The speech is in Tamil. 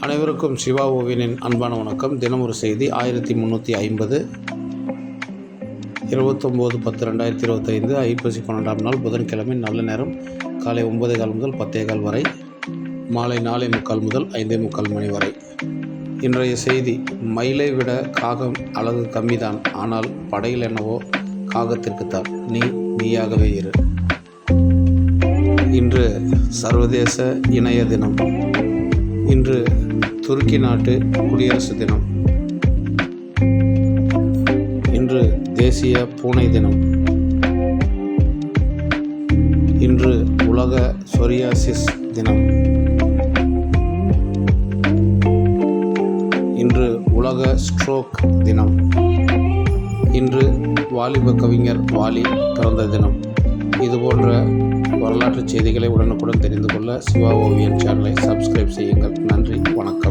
அனைவருக்கும் சிவா ஓவியனின் அன்பான வணக்கம். தினம் ஒரு செய்தி. 1350 29/10/2025 ஐப்பசி 12ஆம் நாள் புதன்கிழமை. நல்ல நேரம் காலை 9:15 முதல் 10:15 வரை, மாலை 4:45 முதல் 5:45 மணி வரை. இன்றைய செய்தி: மயிலை விட காகம் அழகு கம்மிதான், ஆனால் படையில் என்னவோ காகத்திற்குத்தான். நீயாகவே இரு. இன்று சர்வதேச இணைய தினம். இன்று துருக்கி நாட்டு குடியரசு தினம். இன்று தேசிய பூனை தினம். இன்று உலக சொரியாசிஸ் தினம். இன்று உலக ஸ்ட்ரோக் தினம். இன்று வாலிப கவிஞர் வாலி பிறந்த தினம். இதுபோன்ற வரலாற்று செய்திகளை உடனுக்குடன் தெரிந்து கொள்ள சிவா ஓவியன் சேனலை சப்ஸ்கிரைப் செய்யுங்கள். நன்றி, வணக்கம்.